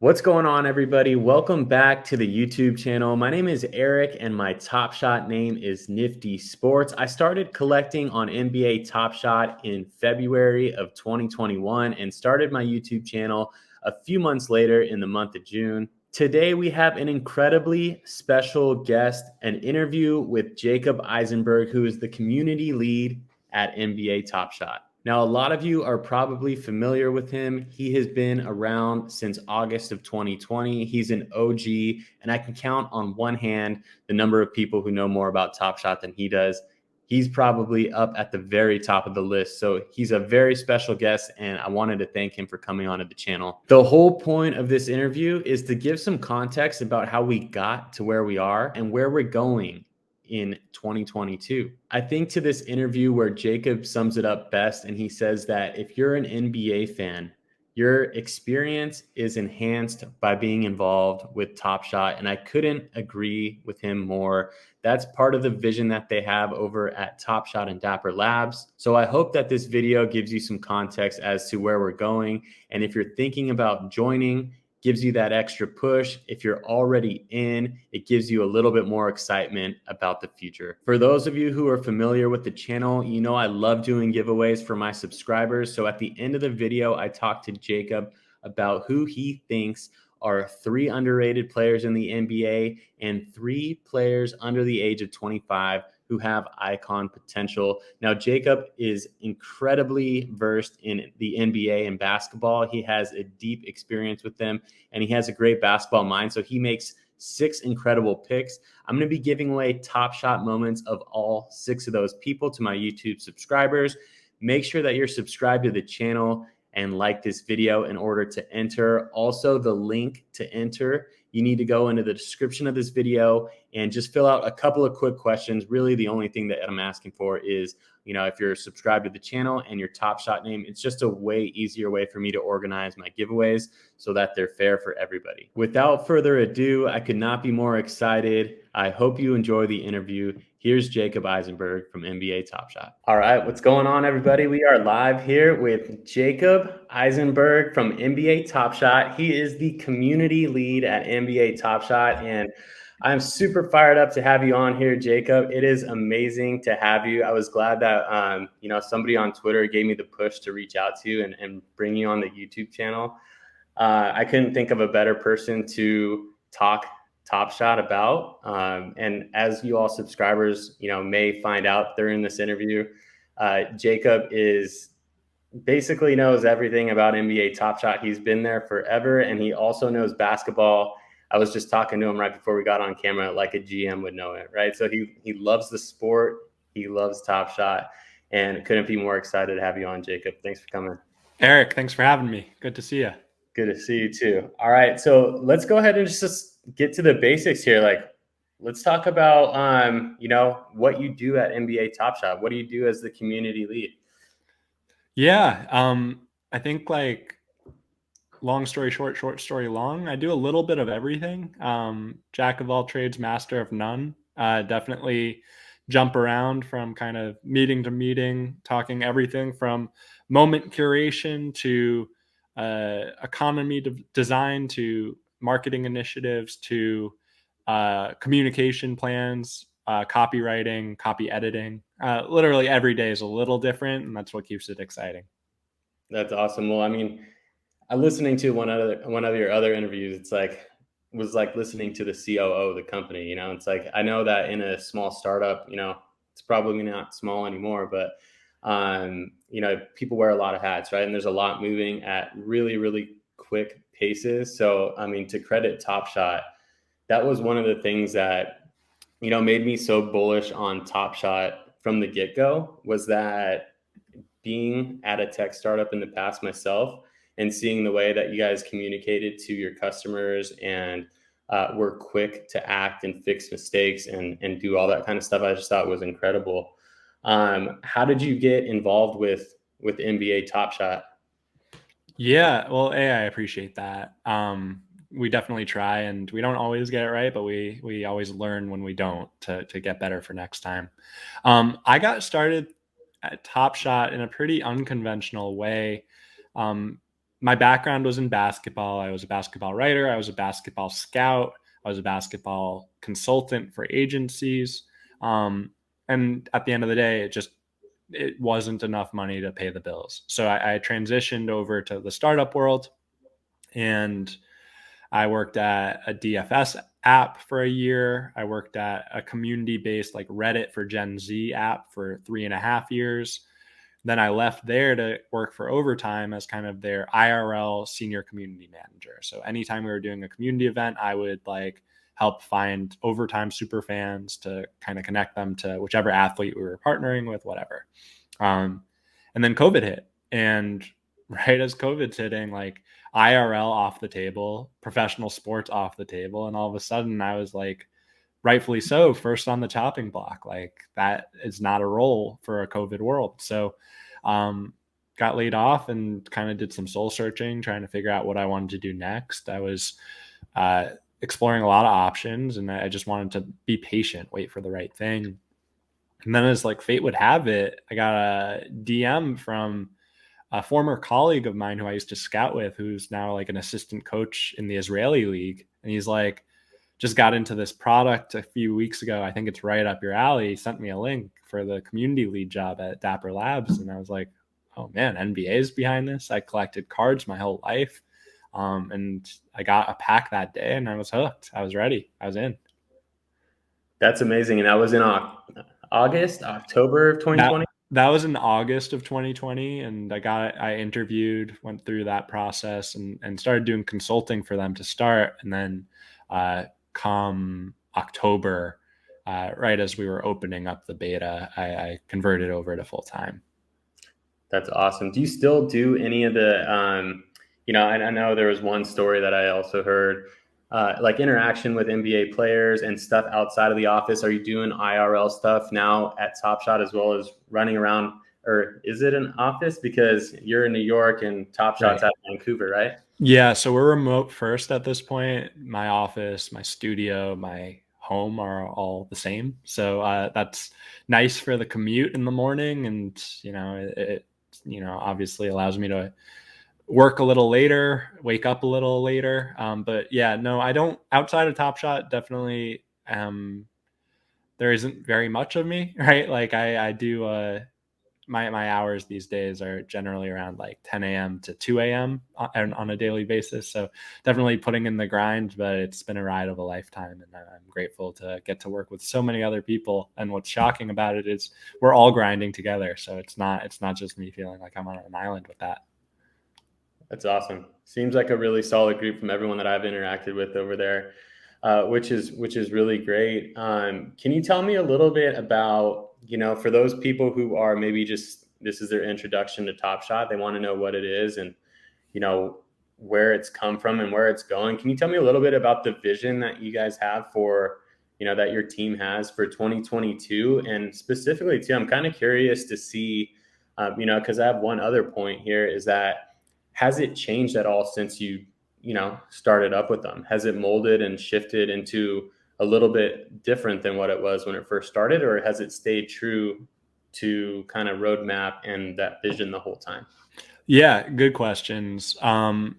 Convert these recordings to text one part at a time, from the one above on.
What's going on, everybody? Welcome back to the YouTube channel. My name is Eric, and my Top Shot name is Nifty Sports. I started collecting on NBA Top Shot in February of 2021 and started my YouTube channel a few months later in the month of June. Today, we have an incredibly special guest, an interview with Jacob Eisenberg, who is the community lead at NBA Top Shot. Now, a lot of you are probably familiar with him. He has been around since August of 2020. He's an OG, and I can count on one hand the number of people who know more about Top Shot than he does. He's probably up at the very top of the list. So he's a very special guest, and I wanted to thank him for coming onto the channel. The whole point of this interview is to give some context about how we got to where we are and where we're going in 2022. I think to this interview where Jacob sums it up best, and he says that if you're an NBA fan, your experience is enhanced by being involved with Top Shot, and I couldn't agree with him more. That's part of the vision that they have over at Top Shot and Dapper Labs. So I hope that this video gives you some context as to where we're going, and if you're thinking about joining, gives you that extra push. If you're already in, it gives you a little bit more excitement about the future. For those of you who are familiar with the channel, you know I love doing giveaways for my subscribers. So at the end of the video, I talked to Jacob about who he thinks are 3 underrated players in the NBA and 3 players under the age of 25 who have icon potential. Now, Jacob is incredibly versed in the NBA and basketball. He has a deep experience with them, and he has a great basketball mind. So he makes 6 incredible picks. I'm going to be giving away Top Shot moments of all 6 of those people to my YouTube subscribers. Make sure that you're subscribed to the channel and like this video in order to enter. Also, the link to enter, you need to go into the description of this video and just fill out a couple of quick questions. Really, the only thing that I'm asking for is, if you're subscribed to the channel and your Top Shot name, it's just a way easier way for me to organize my giveaways so that they're fair for everybody. Without further ado, I could not be more excited. I hope you enjoy the interview. Here's Jacob Eisenberg from NBA Top Shot. All right, what's going on, everybody? We are live here with Jacob Eisenberg from NBA Top Shot. He is the community lead at NBA Top Shot, and I'm super fired up to have you on here, Jacob. It is amazing to have you. I was glad that somebody on Twitter gave me the push to reach out to you and bring you on the YouTube channel. I couldn't think of a better person to talk Top Shot about. And as you all subscribers, may find out during this interview, Jacob basically knows everything about NBA Top Shot. He's been there forever, and he also knows basketball. I was just talking to him right before we got on camera, like a GM would know it, right? So he loves the sport. He loves Top Shot, and couldn't be more excited to have you on, Jacob. Thanks for coming. Eric, thanks for having me. Good to see you. Good to see you too. All right, so let's go ahead and just get to the basics here. Let's talk about what you do at NBA Top Shot. What do you do as the community lead? Yeah, I think long story short, short story long. I do a little bit of everything. Jack of all trades, master of none. Definitely jump around from kind of meeting to meeting, talking everything from moment curation to economy design to marketing initiatives to communication plans, copywriting, copy editing. Literally every day is a little different, and that's what keeps it exciting. That's awesome. Well, I mean, I'm listening to one of your other interviews. Was like listening to the COO of the company. It's like, I know that in a small startup, it's probably not small anymore, but people wear a lot of hats, right? And there's a lot moving at really, really quick paces. So, I mean, to credit Top Shot, that was one of the things that, made me so bullish on Top Shot from the get-go, was that being at a tech startup in the past myself and seeing the way that you guys communicated to your customers and were quick to act and fix mistakes and do all that kind of stuff, I just thought was incredible. How did you get involved with NBA Top Shot? Yeah, well, I appreciate that. We definitely try, and we don't always get it right, but we always learn when we don't to get better for next time. I got started at Top Shot in a pretty unconventional way. my background was in basketball. I was a basketball writer. I was a basketball scout. I was a basketball consultant for agencies. And at the end of the day, it wasn't enough money to pay the bills. So I transitioned over to the startup world, and I worked at a DFS app for a year. I worked at a community-based like Reddit for Gen Z app for 3.5 years. Then I left there to work for Overtime as kind of their IRL senior community manager. So anytime we were doing a community event, I would like help find Overtime super fans to kind of connect them to whichever athlete we were partnering with, whatever. And then COVID hit, and right as COVID's hitting, like IRL off the table, professional sports off the table, and all of a sudden I was like, rightfully so, first on the chopping block. Like that is not a role for a COVID world. So got laid off and kind of did some soul searching, trying to figure out what I wanted to do next. I was exploring a lot of options, and I just wanted to be patient, wait for the right thing. And then as like fate would have it, I got a DM from a former colleague of mine who I used to scout with, who's now like an assistant coach in the Israeli league. And he's like, just got into this product a few weeks ago. I think it's right up your alley. He sent me a link for the community lead job at Dapper Labs. And I was like, oh man, NBA is behind this. I collected cards my whole life. And I got a pack that day and I was hooked. I was ready. I was in. That's amazing. And that was in October of 2020? That was in August of 2020. And I interviewed, went through that process and started doing consulting for them to start. And then come October, right as we were opening up the beta, I converted over to full time. That's awesome. Do you still do any of the, I know there was one story that I also heard, like interaction with NBA players and stuff outside of the office. Are you doing IRL stuff now at Top Shot as well as running around, or is it an office because you're in New York and Top Shot's at Vancouver, right? Yeah, so we're remote first at this point. My office, my studio, my home are all the same. So that's nice for the commute in the morning, and it obviously allows me to work a little later, wake up a little later. But yeah, no, I don't. Outside of Top Shot, definitely, there isn't very much of me, right? Like I do. My hours these days are generally around like 10 a.m. to 2 a.m. on a daily basis. So definitely putting in the grind, but it's been a ride of a lifetime. And I'm grateful to get to work with so many other people. And what's shocking about it is we're all grinding together. So it's not just me feeling like I'm on an island with that. That's awesome. Seems like a really solid group from everyone that I've interacted with over there, which is really great. Can you tell me a little bit about, for those people who are maybe just this is their introduction to Top Shot, they want to know what it is and where it's come from and where it's going. Can you tell me a little bit about the vision that you guys have for that your team has for 2022, and specifically too, I'm kind of curious to see, because I have one other point here is that. Has it changed at all since you started up with them? Has it molded and shifted into a little bit different than what it was when it first started, or has it stayed true to kind of roadmap and that vision the whole time? Yeah, good questions. I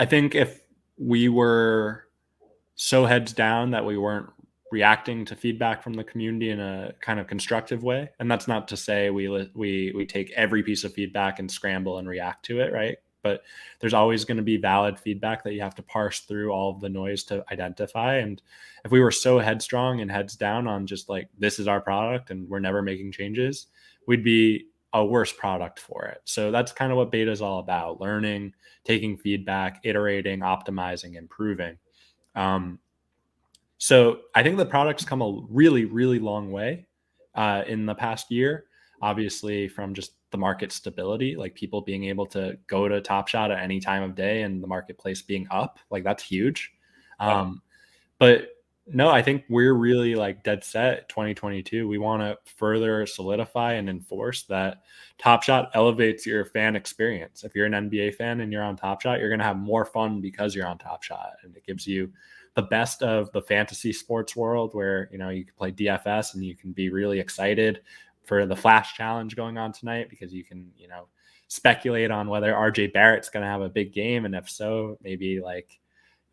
think if we were so heads down that we weren't reacting to feedback from the community in a kind of constructive way, and that's not to say we take every piece of feedback and scramble and react to it, right? But there's always going to be valid feedback that you have to parse through all of the noise to identify. And if we were so headstrong and heads down on just like, this is our product and we're never making changes, we'd be a worse product for it. So that's kind of what beta is all about: learning, taking feedback, iterating, optimizing, improving. So I think the product's come a really, really long way in the past year, obviously from just the market stability, like people being able to go to Top Shot at any time of day and the marketplace being up, like that's huge. But no, I think we're really like dead set 2022. We want to further solidify and enforce that Top Shot elevates your fan experience. If you're an NBA fan and you're on Top Shot, you're going to have more fun because you're on Top Shot, and it gives you the best of the fantasy sports world where, you can play DFS and you can be really excited for the flash challenge going on tonight because you can, speculate on whether RJ Barrett's going to have a big game. And if so, maybe like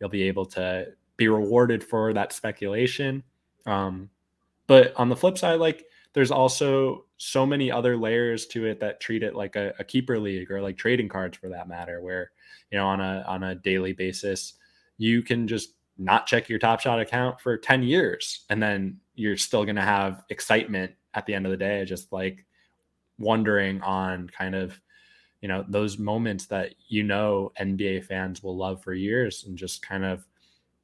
you'll be able to be rewarded for that speculation. But on the flip side, like there's also so many other layers to it that treat it like a keeper league, or like trading cards for that matter, where, on a daily basis, you can just not check your Top Shot account for 10 years. And then you're still going to have excitement at the end of the day, just like wondering on kind of, those moments that, NBA fans will love for years, and just kind of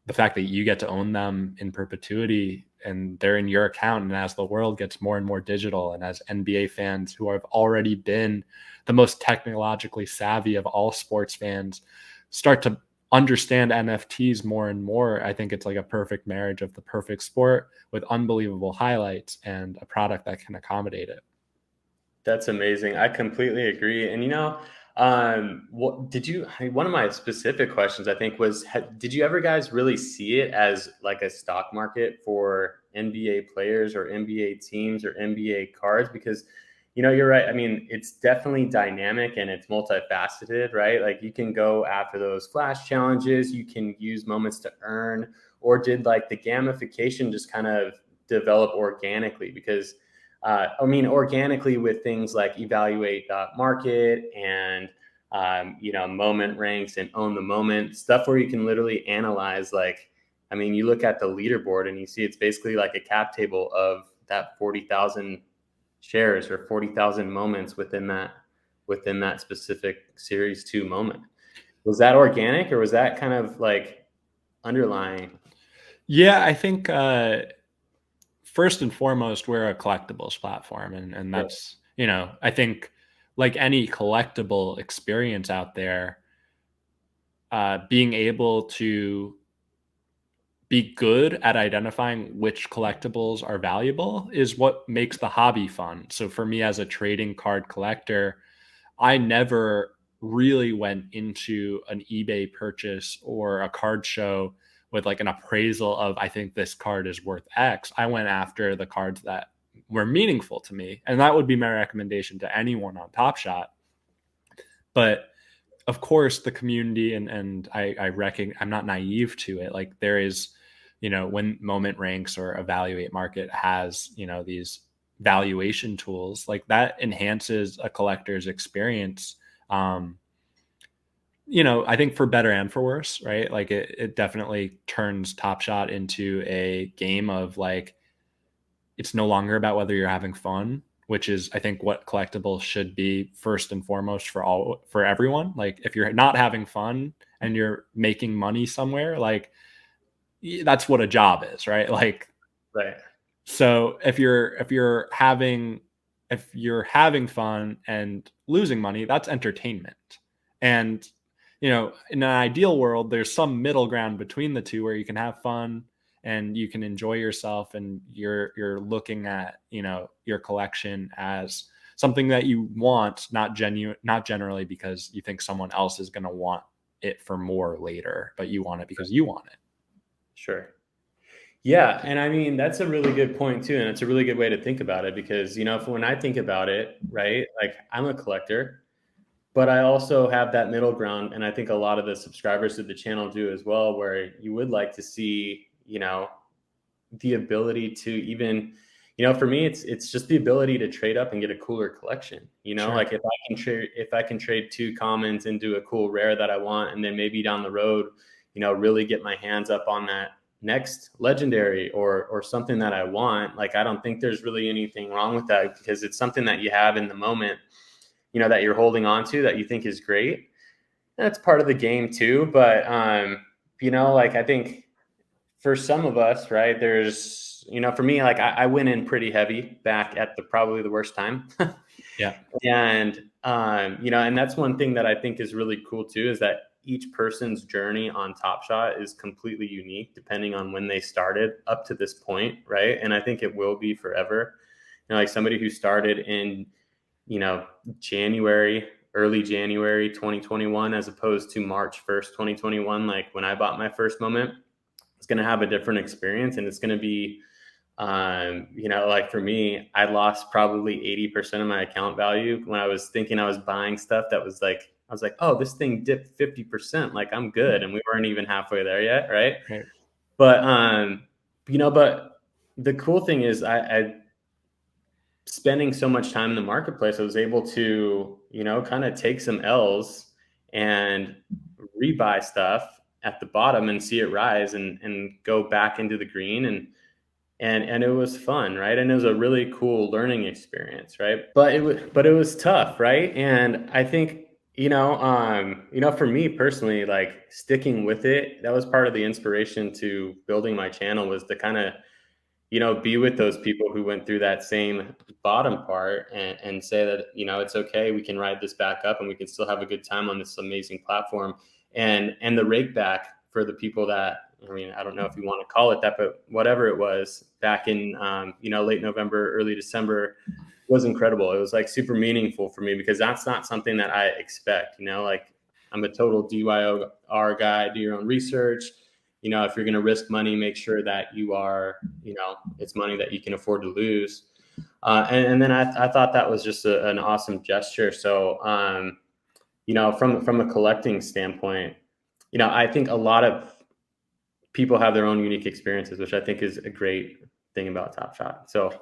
the fact that you get to own them in perpetuity and they're in your account. And as the world gets more and more digital, and as NBA fans who have already been the most technologically savvy of all sports fans start to understand NFTs more and more, I think it's like a perfect marriage of the perfect sport with unbelievable highlights and a product that can accommodate it. That's amazing. I completely agree. And what did you? One of my specific questions, I think, was: did you ever guys really see it as like a stock market for NBA players or NBA teams or NBA cards? Because you're right. I mean, it's definitely dynamic and it's multifaceted, right? Like you can go after those flash challenges, you can use moments to earn, or did like the gamification just kind of develop organically? Because organically with things like evaluate market and moment ranks and own the moment stuff, where you can literally analyze. Like, I mean, you look at the leaderboard and you see it's basically like a cap table of that 40,000 shares or 40,000 moments within that specific series 2 moment. Was that organic, or was that kind of like underlying? Yeah, I think first and foremost, we're a collectibles platform, and that's, I think like any collectible experience out there, being able to be good at identifying which collectibles are valuable is what makes the hobby fun. So for me as a trading card collector, I never really went into an eBay purchase or a card show with like an appraisal of, I think this card is worth X. I went after the cards that were meaningful to me. And that would be my recommendation to anyone on Top Shot. But of course, the community and I reckon I'm not naive to it. Like there is, when Moment Ranks or Evaluate Market has, these valuation tools, like that enhances a collector's experience. I think for better and for worse, right? Like it definitely turns Top Shot into a game of like, it's no longer about whether you're having fun, which is I think what collectibles should be first and foremost for everyone. Like if you're not having fun and you're making money somewhere, like that's what a job is, right? Like, Right. so if you're having fun and losing money, that's entertainment. And in an ideal world, there's some middle ground between the two where you can have fun and you can enjoy yourself, and you're looking at your collection as something that you want, not generally because you think someone else is going to want it for more later, but you want it because you want it. Sure. Yeah, and I mean that's a really good point too, and it's a really good way to think about it, because when I think about it, right, like I'm a collector, but I also have that middle ground, and I think a lot of the subscribers to the channel do as well, where you would like to see, the ability to even, for me, it's just the ability to trade up and get a cooler collection. Sure. Like if I can trade 2 commons into a cool rare that I want, and then maybe down the road, really get my hands up on that next legendary or something that I want. Like, I don't think there's really anything wrong with that, because it's something that you have in the moment, that you're holding on to, that you think is great. That's part of the game too. But, like I think for some of us, right, there's, for me, like I went in pretty heavy back at probably the worst time. Yeah. And, and that's one thing that I think is really cool too, is that each person's journey on Top Shot is completely unique depending on when they started up to this point. Right. And I think it will be forever. Like somebody who started in, early January 2021, as opposed to March 1st, 2021, like when I bought my first moment, it's going to have a different experience, and it's going to be Like for me, I lost probably 80% of my account value when I was thinking I was buying stuff that was like, I was like, oh, this thing dipped 50%. Like I'm good. And we weren't even halfway there yet. Right. Right. But, but the cool thing is I spending so much time in the marketplace, I was able to, kind of take some L's and rebuy stuff at the bottom and see it rise and go back into the green and it was fun, right? And it was a really cool learning experience, right? But it was tough, right? And I think for me personally, like sticking with it, that was part of the inspiration to building my channel was to kind of be with those people who went through that same bottom part and say that, it's okay. We can ride this back up and we can still have a good time on this amazing platform. And the rake back for the people that, I mean, I don't know if you want to call it that, but whatever it was back in, late November, early December was incredible. It was like super meaningful for me because that's not something that I expect, like I'm a total DYOR guy, do your own research. If you're going to risk money, make sure that you are, it's money that you can afford to lose. And then I thought that was just an awesome gesture. So, from a collecting standpoint, I think a lot of people have their own unique experiences, which I think is a great thing about Top Shot. So,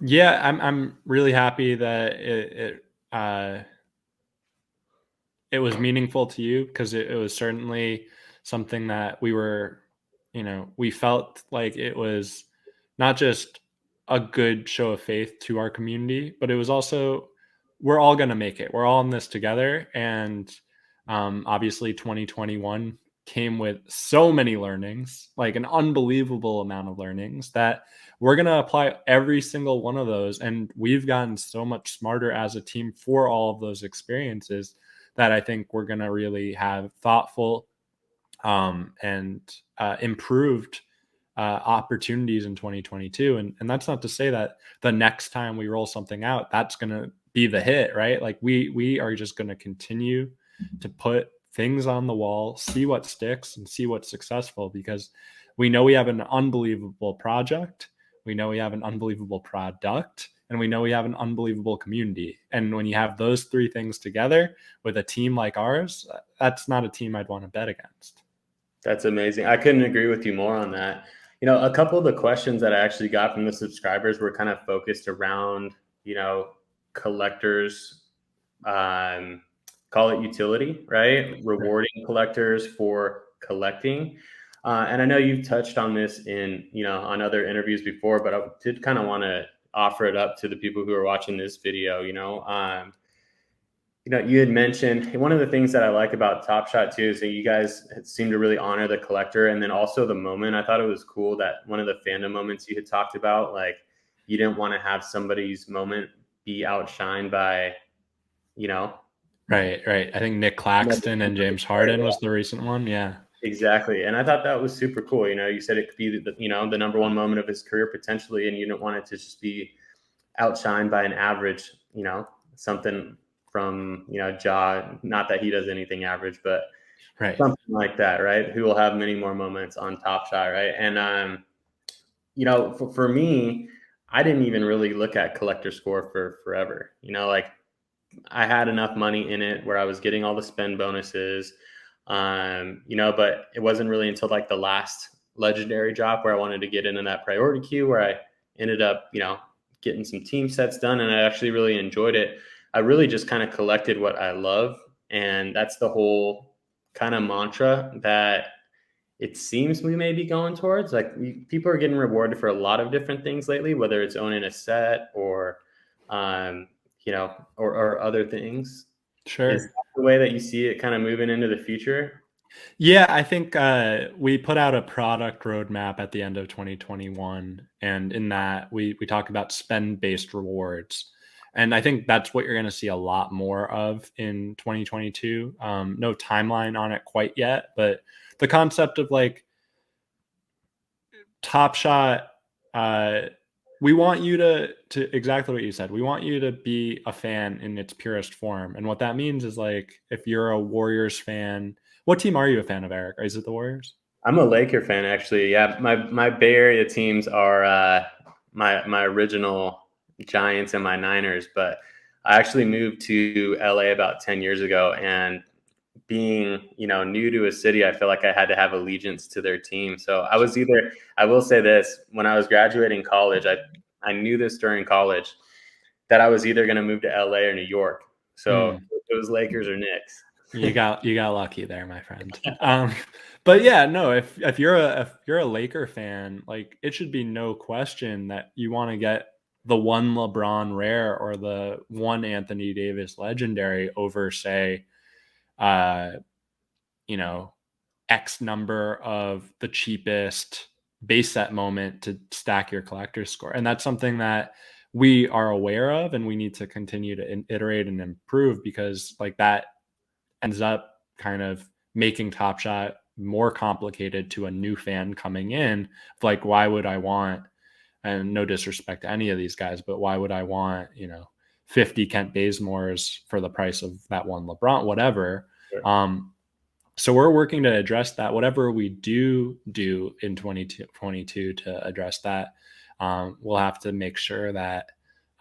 Yeah, I'm really happy that it was meaningful to you because it was certainly something that we felt like it was not just a good show of faith to our community, but it was also, we're all going to make it. We're all in this together. And obviously 2021 came with so many learnings, like an unbelievable amount of learnings that we're going to apply every single one of those. And we've gotten so much smarter as a team for all of those experiences that I think we're going to really have thoughtful and improved opportunities in 2022. And that's not to say that the next time we roll something out, that's going to be the hit, right? Like we are just going to continue to put things on the wall, see what sticks and see what's successful, because we know we have an unbelievable project. We know we have an unbelievable product, and we know we have an unbelievable community. And when you have those three things together with a team like ours, that's not a team I'd want to bet against. that's amazing. I couldn't agree with you more on that. A couple of the questions that I actually got from the subscribers were kind of focused around, collectors, call it utility, right? Rewarding collectors for collecting. And I know you've touched on this on other interviews before, but I did kind of want to offer it up to the people who are watching this video. You had mentioned one of the things that I like about Top Shot too is that you guys seem to really honor the collector, and then also the moment. I thought it was cool that one of the fandom moments you had talked about, like you didn't want to have somebody's moment be outshined by, Right. I think Nick Claxton and James Harden was the recent one. Yeah. Exactly. And I thought that was super cool. You said it could be the number one moment of his career potentially, and you didn't want it to just be outshined by an average, something from, not that he does anything average, but something like that, right? Who will have many more moments on Top Shot, right? And for me, I didn't even really look at collector score for forever. Like I had enough money in it where I was getting all the spend bonuses, but it wasn't really until like the last legendary drop where I wanted to get into that priority queue where I ended up, getting some team sets done, and I actually really enjoyed it. I really just kind of collected what I love, and that's the whole kind of mantra that it seems we may be going towards. Like people are getting rewarded for a lot of different things lately, whether it's owning a set or or other things. Sure. Is that the way that you see it kind of moving into the future? Yeah, I think we put out a product roadmap at the end of 2021, and in that we talk about spend-based rewards, and I think that's what you're going to see a lot more of in 2022. No timeline on it quite yet, but the concept of like Top Shot, we want you to exactly what you said. We want you to be a fan in its purest form, and what that means is like if you're a Warriors fan. What team are you a fan of, Eric? Is it the Warriors? I'm a Laker fan, actually. Yeah, my Bay Area teams are my original Giants and my Niners, but I actually moved to LA about 10 years ago, and being new to a city, I feel like I had to have allegiance to their team. So I will say this, when I was graduating college, I knew this during college, that I was either going to move to LA or New York. So Mm. it was Lakers or Knicks. You got lucky there, my friend. But yeah, no, if you're a Laker fan, like it should be no question that you want to get the one LeBron rare or the one Anthony Davis legendary over, say, uh, you know, X number of the cheapest base set moment to stack your collector's score. And that's something that we are aware of and we need to continue to iterate and improve, because like that ends up kind of making Top Shot more complicated to a new fan coming in. Like, why would I want, and no disrespect to any of these guys, but why would I want, 50 Kent Bazemores for the price of that one LeBron, whatever. Sure. So we're working to address that. Whatever we do in 2022 to address that, we'll have to make sure that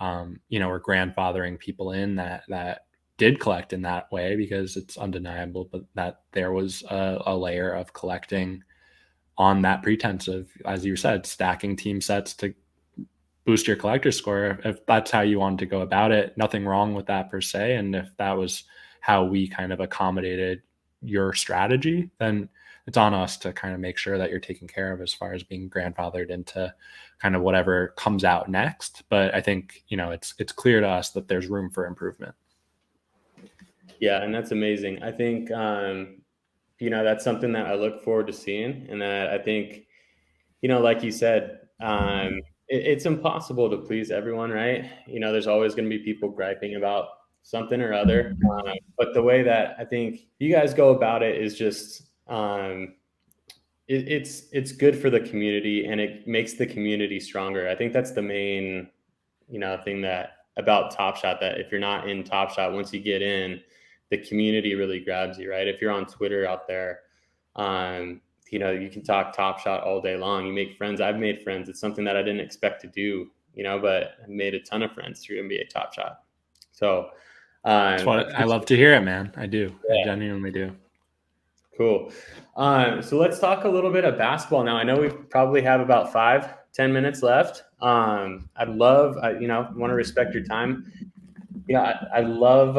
we're grandfathering people in that did collect in that way, because it's undeniable, but that there was a layer of collecting on that pretense of, as you said, stacking team sets to boost your collector score. If that's how you wanted to go about it, nothing wrong with that per se. And if that was how we kind of accommodated your strategy, then it's on us to kind of make sure that you're taken care of as far as being grandfathered into kind of whatever comes out next. But I think, it's clear to us that there's room for improvement. Yeah, and that's amazing. I think that's something that I look forward to seeing, and that I think, like you said, it's impossible to please everyone, right? There's always going to be people griping about something or other. But the way that I think you guys go about it is just, it's good for the community, and it makes the community stronger. I think that's the main, thing that about Top Shot, that if you're not in Top Shot, once you get in, the community really grabs you, right? If you're on Twitter out there, you can talk Top Shot all day long. You make friends. I've made friends. It's something that I didn't expect to do, but I made a ton of friends through NBA Top Shot. So That's what I love to hear it, man. I do. I yeah, genuinely do. cool. So let's talk a little bit of basketball now. I know we probably have about 5-10 minutes left. I'd love, want to respect your time. I love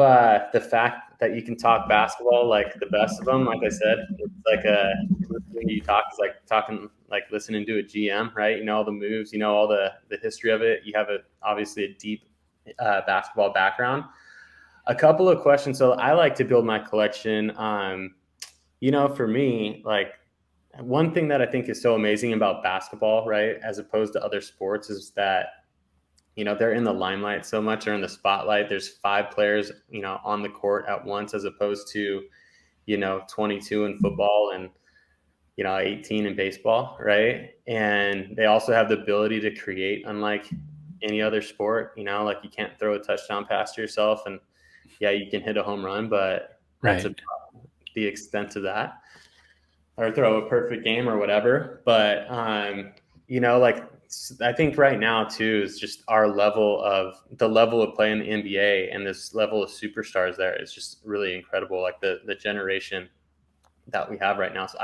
the fact that you can talk basketball like the best of them. Like I said, it's like listening to you talk is like talking, like listening to a GM, right? You know all the moves, all the history of it. You have obviously a deep basketball background. A couple of questions. So I like to build my collection. For me, like one thing that I think is so amazing about basketball, right, as opposed to other sports, is that they're in the limelight so much, or in the spotlight. There's 5 players, on the court at once, as opposed to, 22 in football, and, 18 in baseball. Right. And they also have the ability to create, unlike any other sport, like you can't throw a touchdown pass to yourself, and yeah, you can hit a home run, but that's Right. the extent of that, or throw a perfect game or whatever. But, like I think right now too is just the level of play in the NBA, and this level of superstars there is just really incredible. Like the generation that we have right now. So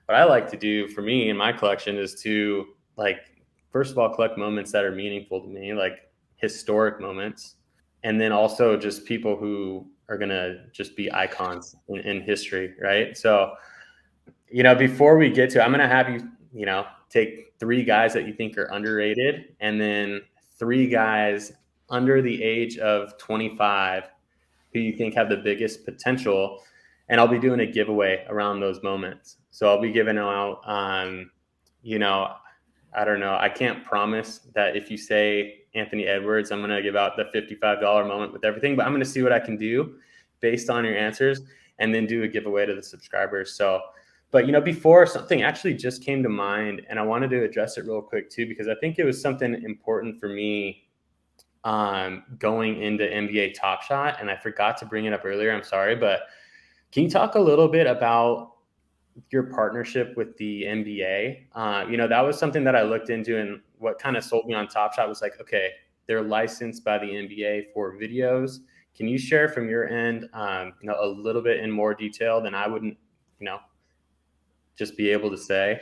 what I like to do for me in my collection is to, like, first of all, collect moments that are meaningful to me, like historic moments, and then also just people who are going to just be icons in history. Right. So, before we get to, I'm going to have you, take 3 guys that you think are underrated, and then 3 guys under the age of 25 who you think have the biggest potential. And I'll be doing a giveaway around those moments. So I'll be giving out, I don't know. I can't promise that if you say Anthony Edwards, I'm going to give out the $55 moment with everything, but I'm going to see what I can do based on your answers, and then do a giveaway to the subscribers. So, but, before, something actually just came to mind, and I wanted to address it real quick too, because I think it was something important for me going into NBA Top Shot, and I forgot to bring it up earlier. I'm sorry, but can you talk a little bit about your partnership with the NBA. That was something that I looked into, and what kind of sold me on Top Shot was like, okay, they're licensed by the NBA for videos. Can you share from your end, a little bit in more detail than I wouldn't, you know, just be able to say?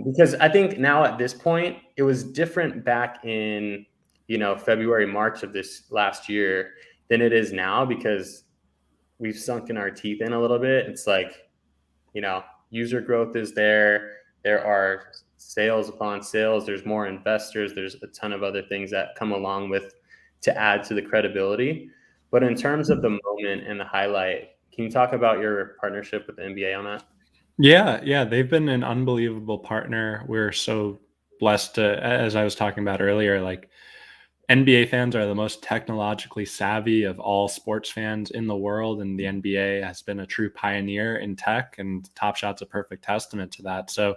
Because I think now at this point, it was different back in, February, March of this last year than it is now, because we've sunken our teeth in a little bit. It's like, user growth is there. There are sales upon sales. There's more investors. There's a ton of other things that come along with to add to the credibility. But in terms of the moment and the highlight, can you talk about your partnership with the NBA on that? Yeah, they've been an unbelievable partner. We're so blessed to, as I was talking about earlier, like NBA fans are the most technologically savvy of all sports fans in the world, and the NBA has been a true pioneer in tech, and Top Shot's a perfect testament to that. So,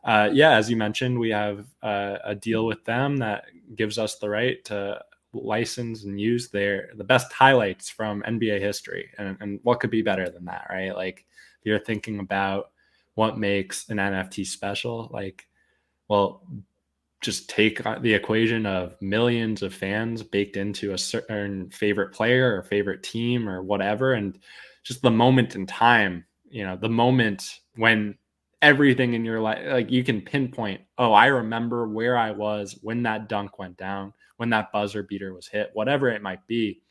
yeah, as you mentioned, we have a deal with them that gives us the right to license and use the best highlights from NBA history, and what could be better than that, right? Like, if you're thinking about what makes an NFT special, like, well, just take the equation of millions of fans baked into a certain favorite player or favorite team or whatever, and just the moment in time, the moment when everything in your life, like, you can pinpoint, oh, I remember where I was when that dunk went down, when that buzzer beater was hit, whatever it might be.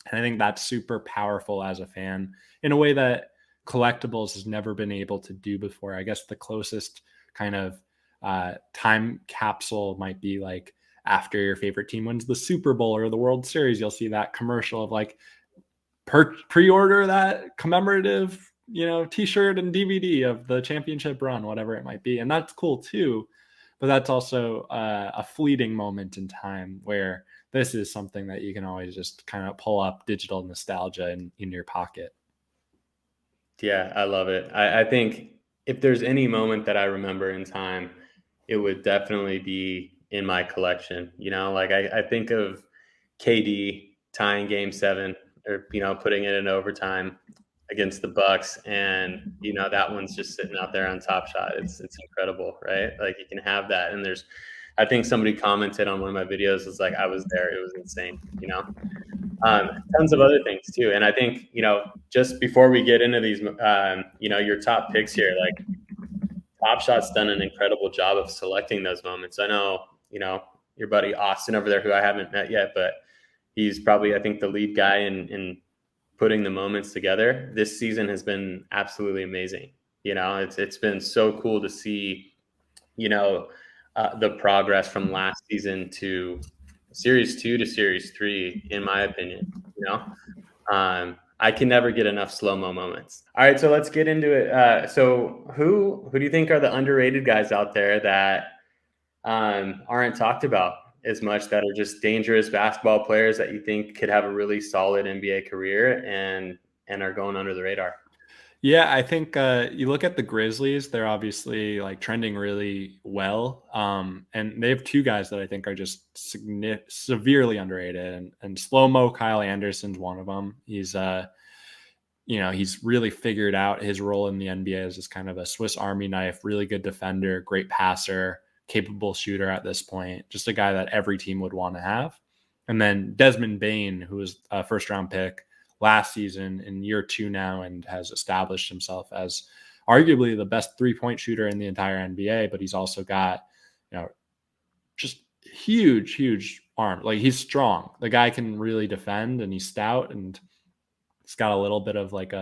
And I think that's super powerful as a fan in a way that collectibles has never been able to do before. I guess the closest kind of time capsule might be like after your favorite team wins the Super Bowl or the World Series, you'll see that commercial of like pre-order that commemorative, t-shirt and DVD of the championship run, whatever it might be. And that's cool too. But that's also a fleeting moment in time where this is something that you can always just kind of pull up digital nostalgia in your pocket. Yeah, I love it. I think if there's any moment that I remember in time, it would definitely be in my collection. Like I think of KD tying game seven, or, putting it in overtime against the Bucks. And, that one's just sitting out there on Top Shot. It's incredible, right? Like, you can have that. And I think somebody commented on one of my videos, was like, I was there. It was insane. Tons of other things too. And I think, just before we get into these, your top picks here, like, Top Shot's done an incredible job of selecting those moments. I know, your buddy Austin over there, who I haven't met yet, but he's probably, I think, the lead guy in putting the moments together. This season has been absolutely amazing. It's been so cool to see, the progress from last season to series 2 to series 3, in my opinion. I can never get enough slow-mo moments. All right, so let's get into it. So who do you think are the underrated guys out there that aren't talked about as much, that are just dangerous basketball players that you think could have a really solid NBA career and are going under the radar? Yeah, I think you look at the Grizzlies, they're obviously like trending really well. And they have two guys that I think are just severely underrated. And slow mo Kyle Anderson's one of them. He's really figured out his role in the NBA as just kind of a Swiss Army knife, really good defender, great passer, capable shooter at this point, just a guy that every team would want to have. And then Desmond Bane, who was a first round pick last season, in year 2 now, and has established himself as arguably the best 3-point shooter in the entire NBA. But he's also got, just huge arm. Like, he's strong. The guy can really defend, and he's stout, and he's got a little bit of like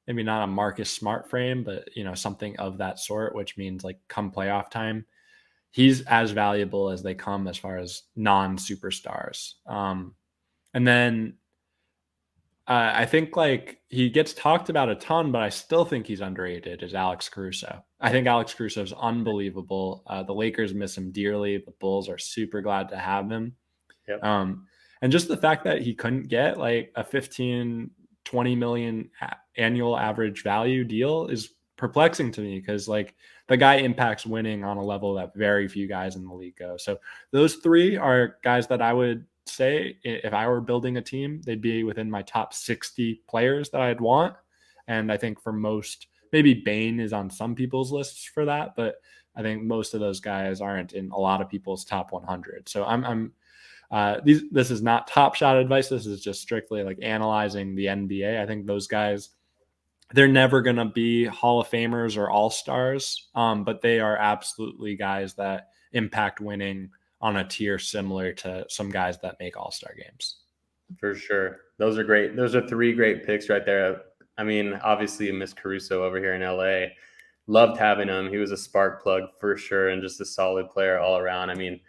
maybe not a Marcus Smart frame, but something of that sort, which means like come playoff time, he's as valuable as they come as far as non-superstars. And then I think like he gets talked about a ton, but I still think he's underrated, is Alex Caruso. I think Alex Caruso is unbelievable. The Lakers miss him dearly. The Bulls are super glad to have him. Yep. And just the fact that he couldn't get like a 15, 20 million annual average value deal is perplexing to me, because like the guy impacts winning on a level that very few guys in the league go. So those three are guys that I would say, if I were building a team, they'd be within my top 60 players that I'd want. And I think for most Maybe Bane is on some people's lists for that, but I think most of those guys aren't in a lot of people's top 100. So this is not Top Shot advice. This is just strictly like analyzing the NBA. I think those guys, they're never going to be Hall of Famers or All-Stars, but they are absolutely guys that impact winning on a tier similar to some guys that make All-Star games. For sure. Those are great. Those are 3 great picks right there. I mean, obviously, Miss Caruso over here in LA, loved having him. He was a spark plug for sure and just a solid player all around. I mean,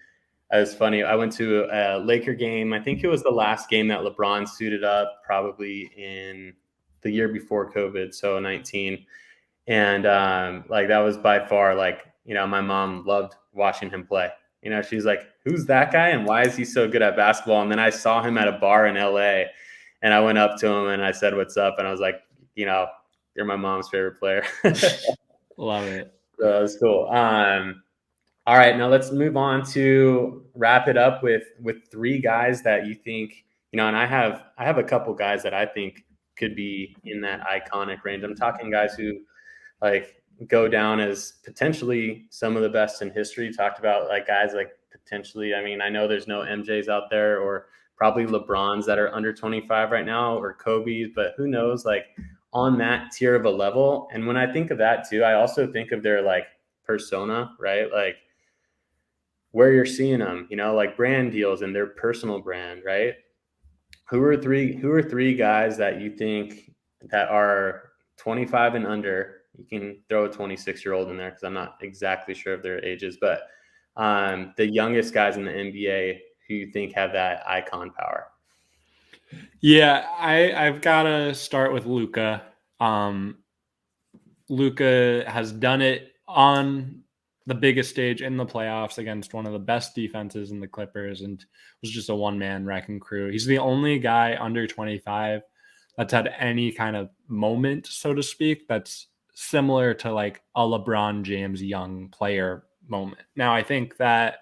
it was funny. I went to a Laker game. I think it was the last game that LeBron suited up, probably in the year before COVID, so 19. And like that was by far like, my mom loved watching him play. She's like, who's that guy and why is he so good at basketball? And then I saw him at a bar in LA and I went up to him and I said, what's up? And I was like, you're my mom's favorite player. Love it. So that was cool. All right, now let's move on to wrap it up with 3 guys that you think, and I have a couple guys that I think could be in that iconic range. I'm talking guys who like go down as potentially some of the best in history. Talked about like guys like potentially, I mean, I know there's no MJs out there or probably LeBrons that are under 25 right now or Kobe's, but who knows, like on that tier of a level. And when I think of that too, I also think of their like persona, right? Like where you're seeing them, like brand deals and their personal brand, right? Who are three guys that you think that are 25 and under? You can throw a 26-year-old in there because I'm not exactly sure of their ages, but the youngest guys in the NBA who you think have that icon power. Yeah, I've got to start with Luka. Luka has done it on the biggest stage in the playoffs against one of the best defenses in the Clippers and was just a one-man wrecking crew. He's the only guy under 25 that's had any kind of moment, so to speak, that's similar to like a LeBron James young player moment. Now, I think that,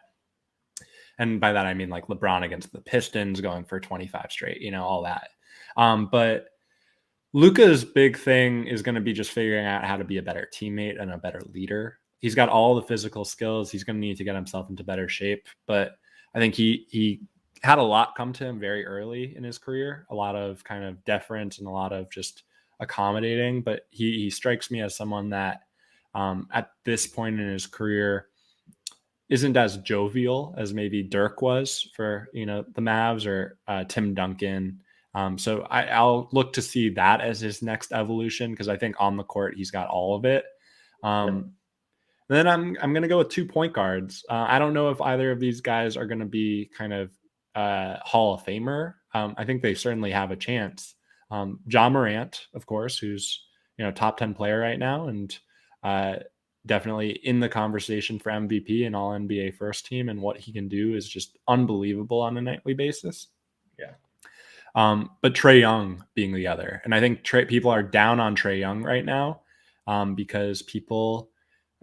and by that I mean like LeBron against the Pistons going for 25 straight, all that. But Luka's big thing is going to be just figuring out how to be a better teammate and a better leader. He's got all the physical skills. He's going to need to get himself into better shape. But I think he had a lot come to him very early in his career, a lot of kind of deference and a lot of just accommodating. But he strikes me as someone that at this point in his career isn't as jovial as maybe Dirk was for, the Mavs or Tim Duncan. So I'll look to see that as his next evolution because I think on the court he's got all of it. Then I'm going to go with 2 point guards. I don't know if either of these guys are going to be kind of Hall of Famer. I think they certainly have a chance. Ja Morant, of course, who's top 10 player right now and definitely in the conversation for MVP and All NBA first team, and what he can do is just unbelievable on a nightly basis. Yeah. But Trae Young being the other. And I think people are down on Trae Young right now because people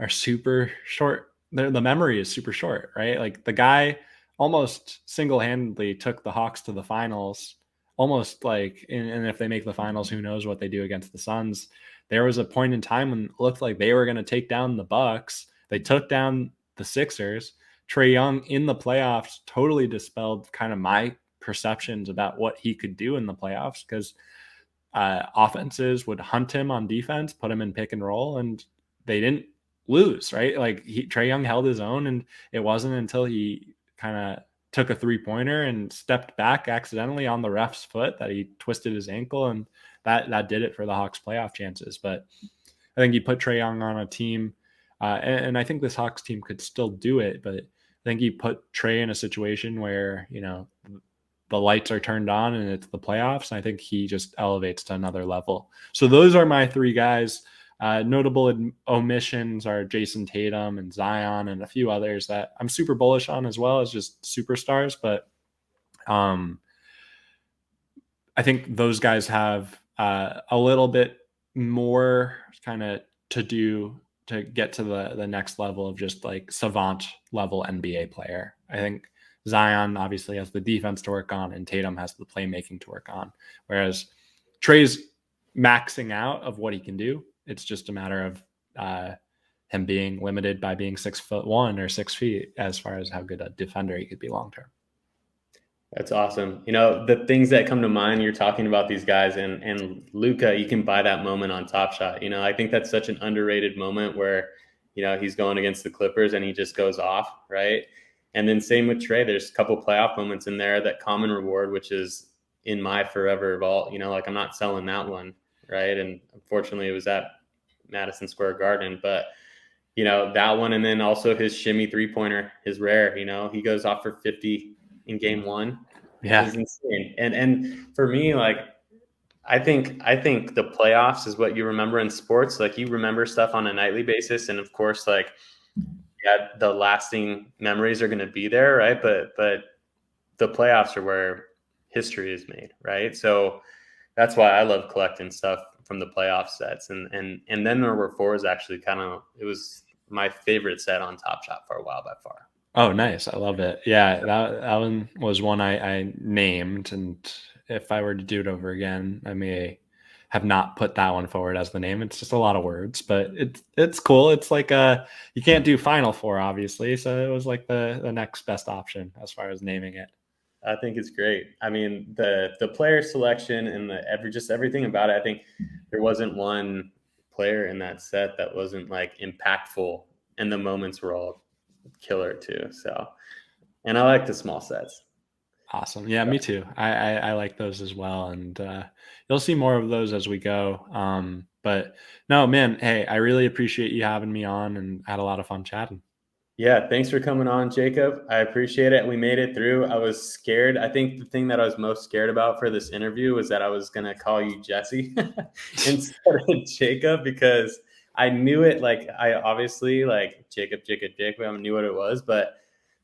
are super short. The memory is super short, right? Like the guy almost single-handedly took the Hawks to the finals, almost like, and if they make the finals, who knows what they do against the Suns. There was a point in time when it looked like they were going to take down the Bucks. They took down the Sixers. Trae Young in the playoffs totally dispelled kind of my perceptions about what he could do in the playoffs because offenses would hunt him on defense, put him in pick and roll, and they didn't lose, right? Like Trae Young held his own, and it wasn't until he kind of took a 3-pointer and stepped back accidentally on the ref's foot that he twisted his ankle, and that did it for the Hawks' playoff chances. But I think you put Trae Young on a team, and I think this Hawks team could still do it, but I think you put Trae in a situation where, the lights are turned on and it's the playoffs. And I think he just elevates to another level. So those are my 3 guys. Notable omissions are Jason Tatum and Zion and a few others that I'm super bullish on as well as just superstars. But I think those guys have a little bit more kind of to do to get to the next level of just like savant level NBA player. I think Zion obviously has the defense to work on and Tatum has the playmaking to work on. Whereas Trae's maxing out of what he can do. It's just a matter of him being limited by being 6'1" or 6 feet as far as how good a defender he could be long term. That's awesome. The things that come to mind, you're talking about these guys, and Luka, you can buy that moment on Top Shot. I think that's such an underrated moment where, he's going against the Clippers and he just goes off, right? And then same with Trey. There's a couple playoff moments in there, that common reward, which is in my forever vault. Like I'm not selling that one, right? And unfortunately, it was at Madison Square Garden, but that one, and then also his shimmy 3-pointer, his rare. He goes off for 50 in game 1. Yeah, Is insane. And for me, like, I think the playoffs is what you remember in sports. Like, you remember stuff on a nightly basis, and of course, like, yeah, the lasting memories are going to be there, right? But the playoffs are where history is made, right? So that's why I love collecting stuff from the playoff sets. And then number 4 is actually it was my favorite set on Top Shot for a while by far. oh, nice. I love it. Yeah, that one was one I named, and if I were to do it over again, I may have not put that one forward as the name. It's just a lot of words, but it's cool. It's like you can't do Final Four, obviously, so it was like the next best option as far as naming it. I think it's great. I mean, the player selection and everything about it. I think there wasn't one player in that set that wasn't like impactful, and the moments were all killer too. So, and I like the small sets. Awesome. Yeah, me too. I like those as well, and you'll see more of those as we go. But no, man, hey, I really appreciate you having me on, and had a lot of fun chatting. Yeah, thanks for coming on, Jacob. I appreciate it. We made it through. I was scared. I think the thing that I was most scared about for this interview was that I was going to call you Jesse instead of Jacob, because I knew it. Like, I obviously, like, Jacob, I knew what it was. But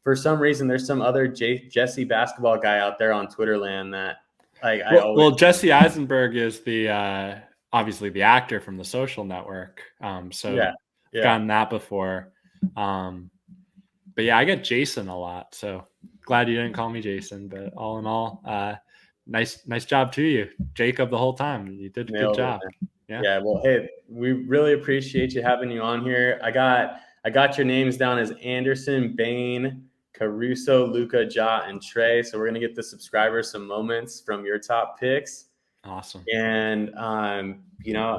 for some reason, there's some other Jesse basketball guy out there on Twitter land that, like, well, Jesse Eisenberg is the obviously the actor from The Social Network. So yeah, I've gotten that before. But yeah, I get Jason a lot, so glad you didn't call me Jason. But all in all, nice job to you, Jacob, the whole time. You did a good job. Yeah. Well, hey, we really appreciate you having you on here. I got your names down as Anderson, Bain, Caruso, Luca, Ja, and Trey. So we're gonna get the subscribers some moments from your top picks. Awesome. And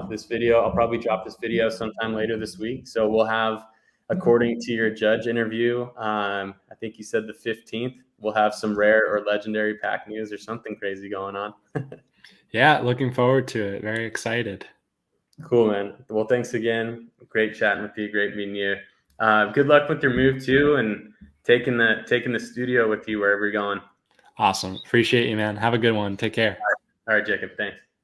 this video, I'll probably drop this video sometime later this week. So we'll have, according to your judge interview, I think you said the 15th, we'll have some rare or legendary pack news or something crazy going on. Yeah, looking forward to it. Very excited. Cool, man. Well, thanks again. Great chatting with you. Great meeting you. Good luck with your move too, and taking the studio with you wherever you're going. Awesome. Appreciate you, man. Have a good one. Take care. All right, Jacob. Thanks.